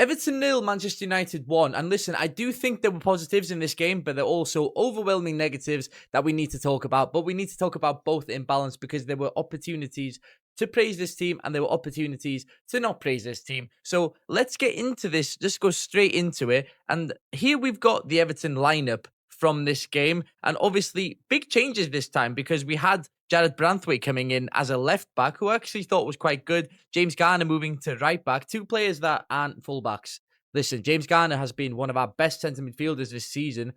Everton 0, Manchester United 1. And listen, I do think there were positives in this game, but there are also overwhelming negatives that we need to talk about. But we need to talk about both in balance because there were opportunities to praise this team and there were opportunities to not praise this team. So let's get into this. Just go straight into it. And here we've got the Everton lineup from this game. And obviously, big changes this time because we had Jared Branthwaite coming in as a left back, who I actually thought was quite good. James Garner moving to right back. Two players that aren't fullbacks. Listen, James Garner has been one of our best centre midfielders this season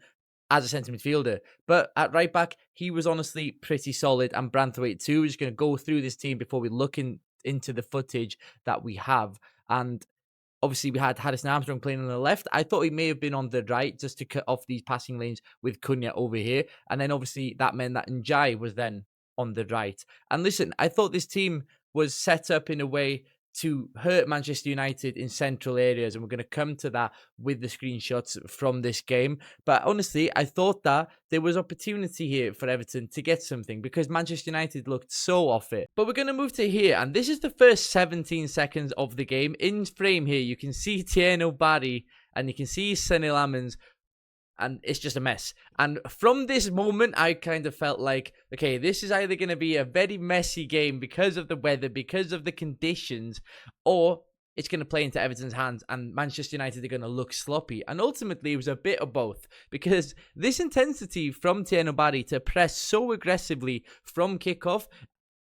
as a centre midfielder. But at right back, he was honestly pretty solid. And Branthwaite too. We're just going to go through this team before we look into the footage that we have. And obviously, we had Harrison Armstrong playing on the left. I thought he may have been on the right just to cut off these passing lanes with Cunha over here. And then obviously that meant that Njai was then on the right. And listen, I thought this team was set up in a way to hurt Manchester United in central areas. And we're going to come to that with the screenshots from this game. But honestly, I thought that there was opportunity here for Everton to get something because Manchester United looked so off it. But we're going to move to here. And this is the first 17 seconds of the game. In frame here, you can see Tieno Barry and you can see Sonny Lamans. And it's just a mess. And from this moment, I kind of felt like, okay, this is either going to be a very messy game because of the weather, because of the conditions, or it's going to play into Everton's hands and Manchester United are going to look sloppy. And ultimately, it was a bit of both because this intensity from Tieno Barry to press so aggressively from kickoff,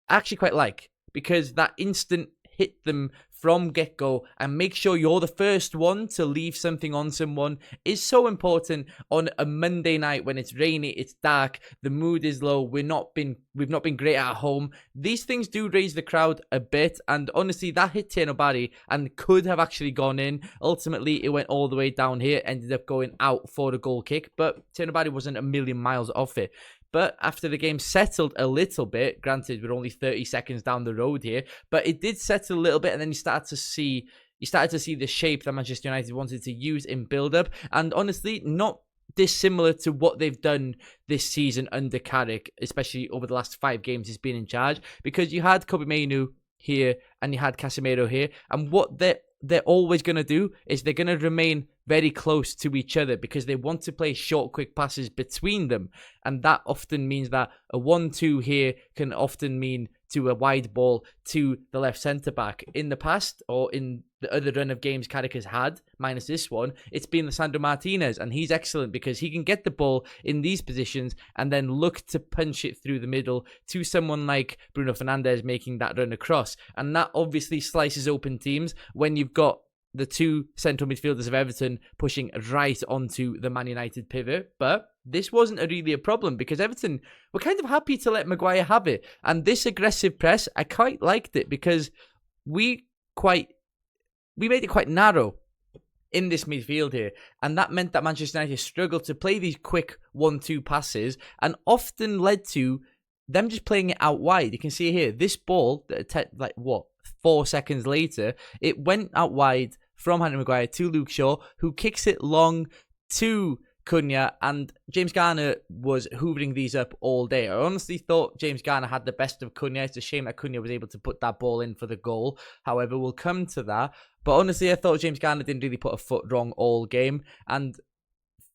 I actually quite like because that instant hit them from get-go and make sure you're the first one to leave something on someone is so important on a Monday night when it's rainy, it's dark, the mood is low, we've not been great at home. These things do raise the crowd a bit, and honestly, that hit Tieno Barry and could have actually gone in. Ultimately, it went all the way down here, ended up going out for the goal kick, but Tieno Barry wasn't a million miles off it. But after the game settled a little bit, granted we're only 30 seconds down the road here, but it did settle a little bit, and then you started to see the shape that Manchester United wanted to use in build-up, and honestly, not dissimilar to what they've done this season under Carrick, especially over the last 5 games he's been in charge, because you had Kobe Mainoo here and you had Casemiro here, and what they're always going to do is they're going to remain very close to each other because they want to play short, quick passes between them. And that often means that a 1-2 here can often mean to a wide ball to the left centre-back. In the past, or in the other run of games Carrick has had, minus this one, it's been Lisandro Martinez, and he's excellent because he can get the ball in these positions and then look to punch it through the middle to someone like Bruno Fernandes making that run across. And that obviously slices open teams when you've got the two central midfielders of Everton pushing right onto the Man United pivot. But this wasn't really a problem because Everton were kind of happy to let Maguire have it. And this aggressive press, I quite liked it because we made it quite narrow in this midfield here. And that meant that Manchester United struggled to play these quick 1-2 passes and often led to them just playing it out wide. You can see here, this ball, 4 seconds later, it went out wide from Harry Maguire to Luke Shaw, who kicks it long to Cunha, and James Garner was hoovering these up all day. I honestly thought James Garner had the best of Cunha. It's a shame that Cunha was able to put that ball in for the goal. However, we'll come to that. But honestly, I thought James Garner didn't really put a foot wrong all game. And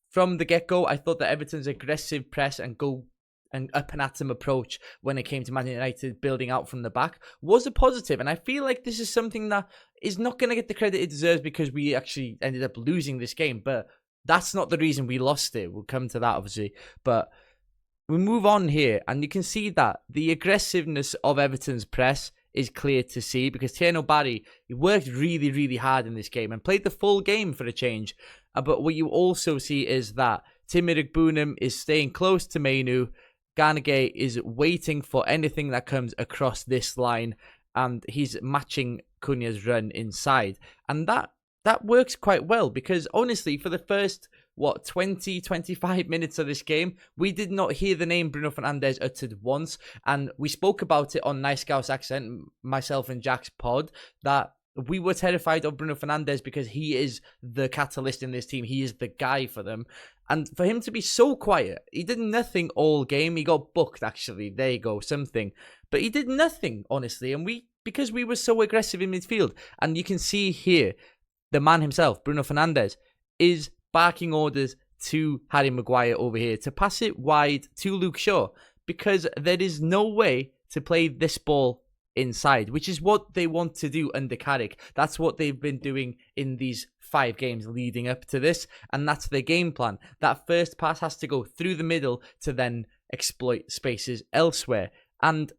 from the get-go, I thought that Everton's aggressive press and go and up and at him approach when it came to Man United building out from the back was a positive. And I feel like this is something that is not going to get the credit it deserves because we actually ended up losing this game. But that's not the reason we lost it. We'll come to that, obviously. But we move on here, and you can see that the aggressiveness of Everton's press is clear to see because Tieno Barry, he worked really, really hard in this game and played the full game for a change. But what you also see is that Timmy Bunham is staying close to Mainoo. Garnegay is waiting for anything that comes across this line, and he's matching Cunha's run inside. And that works quite well because honestly, for the first 20-25 minutes of this game, we did not hear the name Bruno Fernandes uttered once, and we spoke about it on Nice Scouse Accent, myself and Jack's pod, that we were terrified of Bruno Fernandes because he is the catalyst in this team. He is the guy for them. And for him to be so quiet, he did nothing all game. He got booked, actually. There you go, something. But he did nothing, honestly. And because we were so aggressive in midfield. And you can see here, the man himself, Bruno Fernandes, is barking orders to Harry Maguire over here to pass it wide to Luke Shaw, because there is no way to play this ball inside, which is what they want to do under Carrick. That's what they've been doing in these 5 games leading up to this, and that's their game plan. That first pass has to go through the middle to then exploit spaces elsewhere. And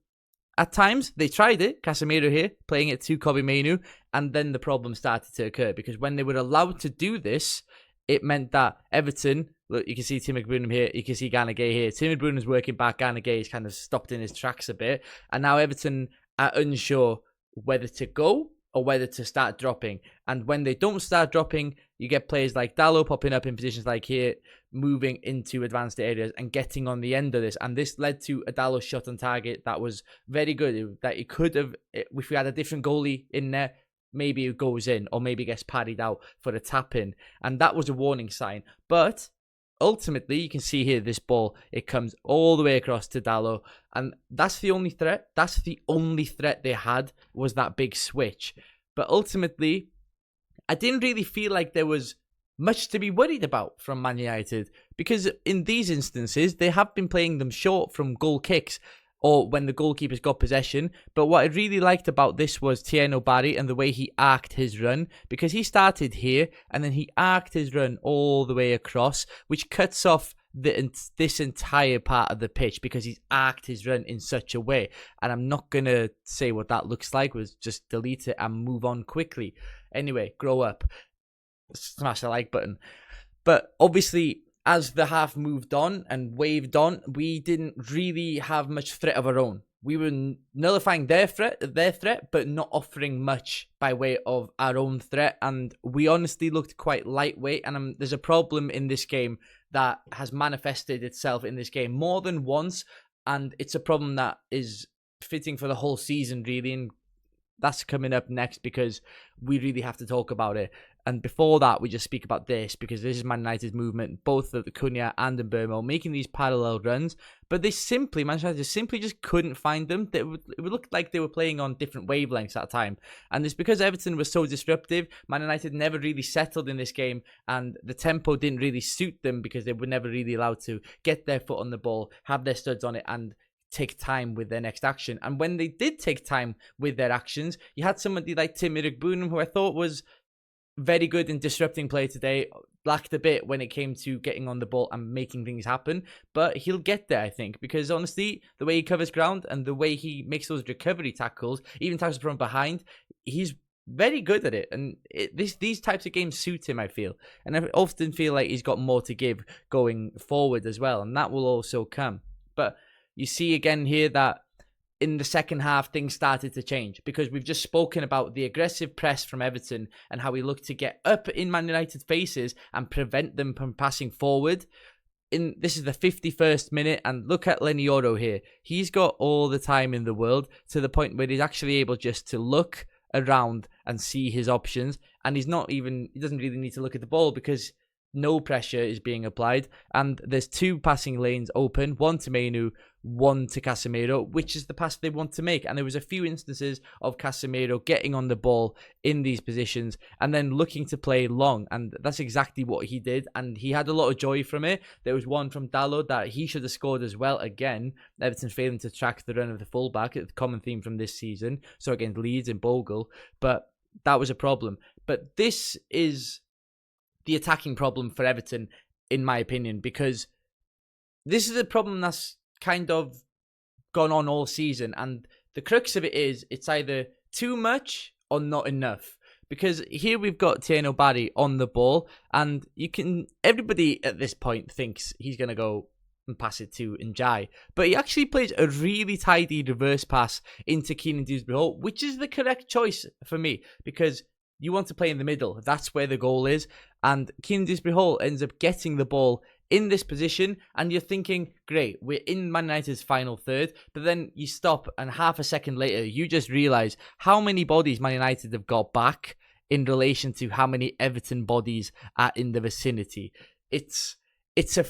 at times, they tried it, Casemiro here, playing it to Kobbie Mainoo, and then the problem started to occur, because when they were allowed to do this, it meant that Everton, look, you can see Tim McBroom here, you can see Gana Gueye here. Tim McBroom is working back, Gana Gueye is kind of stopped in his tracks a bit, and now Everton are unsure whether to go or whether to start dropping. And when they don't start dropping, you get players like Dalot popping up in positions like here, moving into advanced areas and getting on the end of this. And this led to a Dalot shot on target that was very good. That it could have, if we had a different goalie in there, maybe it goes in or maybe gets parried out for a tap in. And that was a warning sign. But ultimately, you can see here, this ball, it comes all the way across to Dalot. And that's the only threat. That's the only threat they had, was that big switch. But ultimately, I didn't really feel like there was much to be worried about from Man United, because in these instances, they have been playing them short from goal kicks or when the goalkeeper's got possession. But what I really liked about this was Tieno Barry and the way he arced his run, because he started here and then he arced his run all the way across, which cuts off this entire part of the pitch, because he's arced his run in such a way. And I'm not going to say what that looks like. We'll just delete it and move on quickly. Anyway, grow up. Smash the like button. But obviously, as the half moved on and waved on, we didn't really have much threat of our own. We were nullifying their threat, but not offering much by way of our own threat. And we honestly looked quite lightweight. And there's a problem in this game that has manifested itself in this game more than once. And it's a problem that is fitting for the whole season, really. And that's coming up next, because we really have to talk about it. And before that, we just speak about this, because this is Man United's movement, both at the Cunha and in Burmo, making these parallel runs. But Man United simply just couldn't find them. It looked like they were playing on different wavelengths at the time. And it's because Everton was so disruptive. Man United never really settled in this game, and the tempo didn't really suit them, because they were never really allowed to get their foot on the ball, have their studs on it, and take time with their next action. And when they did take time with their actions, you had somebody like Tim Iroegbunam, who I thought was very good in disrupting play today, lacked a bit when it came to getting on the ball and making things happen, but he'll get there, I think, because honestly, the way he covers ground and the way he makes those recovery tackles, even tackles from behind, he's very good at it. And these types of games suit him, I feel. And I often feel like he's got more to give going forward as well, and that will also come. But you see again here that in the second half, things started to change, because we've just spoken about the aggressive press from Everton and how we look to get up in Man United's faces and prevent them from passing forward. This is the 51st minute, and look at Lenny Oro here. He's got all the time in the world, to the point where he's actually able just to look around and see his options, and he doesn't really need to look at the ball, because no pressure is being applied, and there's 2 passing lanes open, one to Mainoo, one to Casemiro, which is the pass they want to make. And there was a few instances of Casemiro getting on the ball in these positions and then looking to play long, and that's exactly what he did, and he had a lot of joy from it. There was one from Dalot that he should have scored as well. Again, Everton failing to track the run of the fullback, it's a common theme from this season, so against Leeds and Bogle, but that was a problem. But this is the attacking problem for Everton, in my opinion, because this is a problem that's kind of gone on all season, and the crux of it is it's either too much or not enough. Because here we've got Tieno Barry on the ball, and everybody at this point thinks he's going to go and pass it to Njai, but he actually plays a really tidy reverse pass into Keenan Dewsbury-Hall, which is the correct choice for me, because you want to play in the middle. That's where the goal is. And Keenan Dewsbury-Hall ends up getting the ball in this position, and you're thinking, great, we're in Man United's final third, but then you stop, and half a second later, you just realise how many bodies Man United have got back in relation to how many Everton bodies are in the vicinity. It's a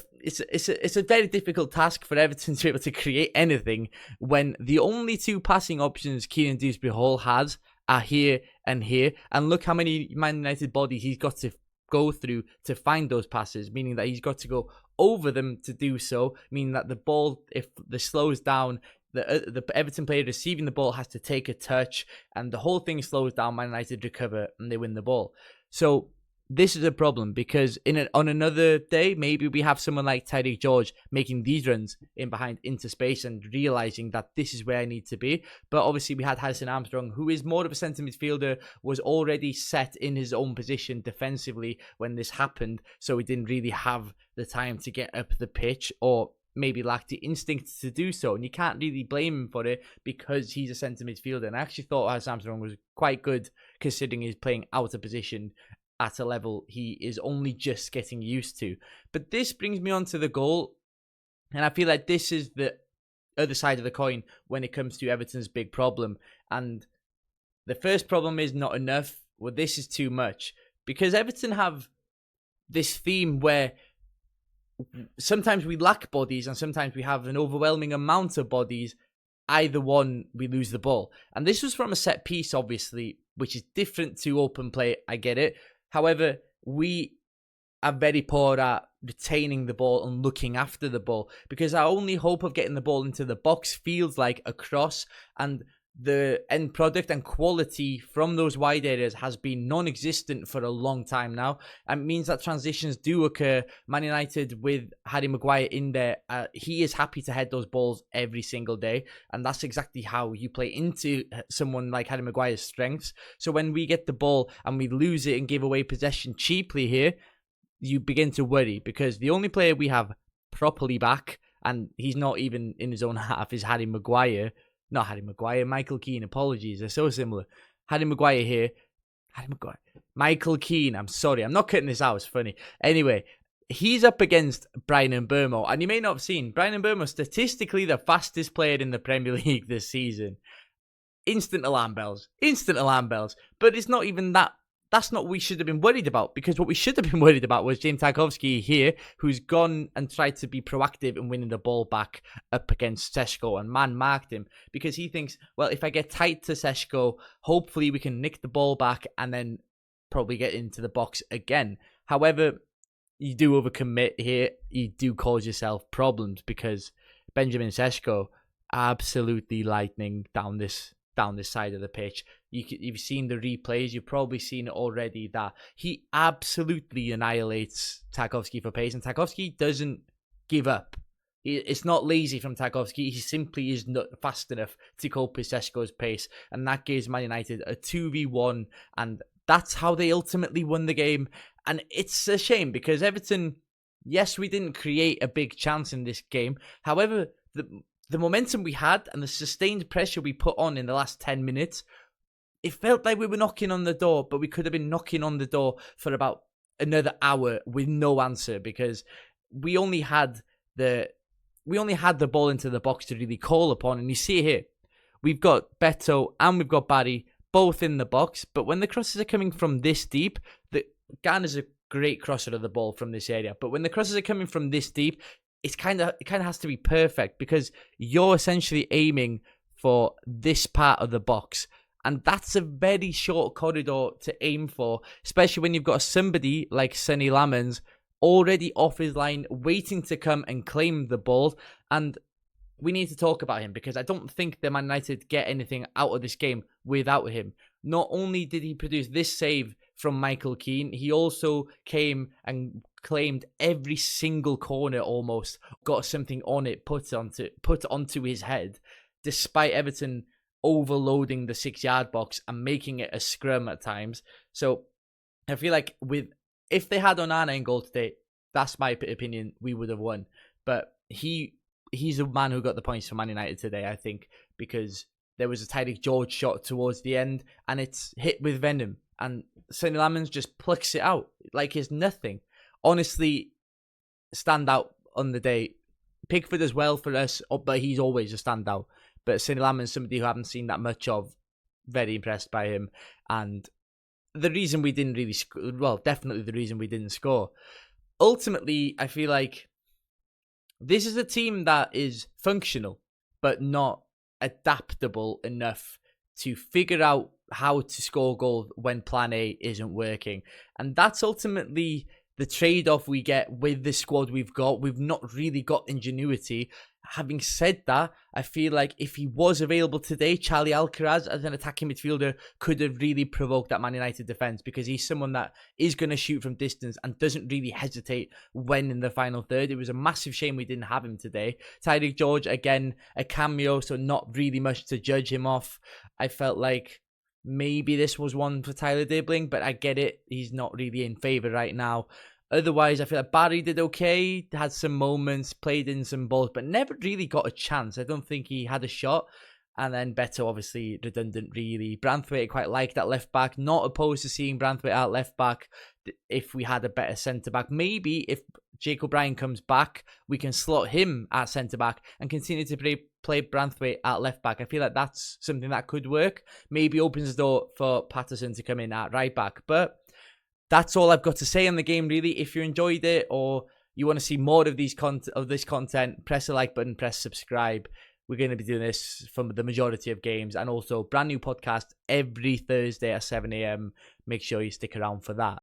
very difficult task for Everton to be able to create anything when the only 2 passing options Keenan Dewsbury-Hall has are here and here. And look how many Man United bodies he's got to go through to find those passes, meaning that he's got to go over them to do so, meaning that the ball, if the slows down, the Everton player receiving the ball has to take a touch, and the whole thing slows down. Man United recover and they win the ball. So this is a problem, because on another day, maybe we have someone like Tyreek George making these runs in behind into space and realizing that this is where I need to be. But obviously we had Harrison Armstrong, who is more of a centre midfielder, was already set in his own position defensively when this happened, so he didn't really have the time to get up the pitch, or maybe lacked the instinct to do so. And you can't really blame him for it, because he's a centre midfielder. And I actually thought Harrison Armstrong was quite good, considering he's playing out of position at a level he is only just getting used to. But this brings me on to the goal, and I feel like this is the other side of the coin when it comes to Everton's big problem. And the first problem is not enough. Well, this is too much, because Everton have this theme where sometimes we lack bodies and sometimes we have an overwhelming amount of bodies. Either one, we lose the ball. And this was from a set piece, obviously, which is different to open play. I get it. However, we are very poor at retaining the ball and looking after the ball, because our only hope of getting the ball into the box feels like a cross, and the end product and quality from those wide areas has been non-existent for a long time now. And it means that transitions do occur. Man United, with Harry Maguire in there, he is happy to head those balls every single day, and that's exactly how you play into someone like Harry Maguire's strengths. So when we get the ball and we lose it and give away possession cheaply here, you begin to worry, because the only player we have properly back, and he's not even in his own half, is Harry Maguire. Not Harry Maguire, Michael Keane. Apologies, they're so similar. Harry Maguire here. Harry Maguire. Michael Keane. I'm sorry, I'm not cutting this out. It's funny. Anyway, he's up against Bryan Mbeumo, and you may not have seen, Bryan Mbeumo, statistically the fastest player in the Premier League this season. Instant alarm bells. Instant alarm bells. But it's not even that. That's not what we should have been worried about, because what we should have been worried about was James Tarkowski here, who's gone and tried to be proactive in winning the ball back up against Seshko, and man marked him, because he thinks, well, if I get tight to Seshko, hopefully we can nick the ball back and then probably get into the box again. However, you do overcommit here. You do cause yourself problems, because Benjamin Seshko absolutely lightning down this side of the pitch. You've seen the replays. You've probably seen it already, that he absolutely annihilates Tarkowski for pace, and Tarkowski doesn't give up. It's not lazy from Tarkowski. He simply is not fast enough to cope with Seshko's pace, and that gives Man United a 2v1, and that's how they ultimately won the game. And it's a shame, because Everton, yes, we didn't create a big chance in this game. However, the momentum we had and the sustained pressure we put on in the last 10 minutes, it felt like we were knocking on the door, but we could have been knocking on the door for about another hour with no answer, because we only had the ball into the box to really call upon. And you see here, we've got Beto and we've got Barry both in the box, but when the crosses are coming from this deep, Garner's a great crosser of the ball from this area, but when the crosses are coming from this deep, it kind of has to be perfect, because you're essentially aiming for this part of the box. And that's a very short corridor to aim for, especially when you've got somebody like Sonny Lamans already off his line, waiting to come and claim the ball. And we need to talk about him, because I don't think the Man United get anything out of this game without him. Not only did he produce this save from Michael Keane, he also came and claimed every single corner almost, got something on it, put onto his head, despite Everton overloading the 6-yard box and making it a scrum at times. So I feel like if they had Onana in goal today, that's my opinion, we would have won. But he's a man who got the points for Man United today, I think, because there was a Tyreek George shot towards the end and it's hit with venom, and Sonny Lamans just plucks it out like it's nothing. Honestly, stand out on the day. Pickford as well for us, but he's always a standout. But Sonny Lamans, somebody who I haven't seen that much of, very impressed by him. And the reason we didn't really score, well, definitely the reason we didn't score. Ultimately, I feel like this is a team that is functional, but not adaptable enough to figure out how to score goals when plan A isn't working. And that's ultimately the trade-off we get with the squad we've got. We've not really got ingenuity. Having said that, I feel like if he was available today, Charlie Alcaraz as an attacking midfielder could have really provoked that Man United defence, because he's someone that is going to shoot from distance and doesn't really hesitate when in the final third. It was a massive shame we didn't have him today. Tyreek George, again, a cameo, so not really much to judge him off. I felt like maybe this was one for Tyler Dibling, but I get it. He's not really in favour right now. Otherwise, I feel like Barry did okay, had some moments, played in some balls, but never really got a chance. I don't think he had a shot. And then Beto, obviously, redundant, really. Branthwaite, quite like that left back. Not opposed to seeing Branthwaite at left back if we had a better centre back. Maybe if Jake O'Brien comes back, we can slot him at centre back and continue to play Branthwaite at left back. I feel like that's something that could work. Maybe opens the door for Patterson to come in at right back. But that's all I've got to say on the game, really. If you enjoyed it or you want to see more of this content, press the like button, press subscribe. We're going to be doing this for the majority of games, and also brand new podcast every Thursday at 7 a.m. Make sure you stick around for that.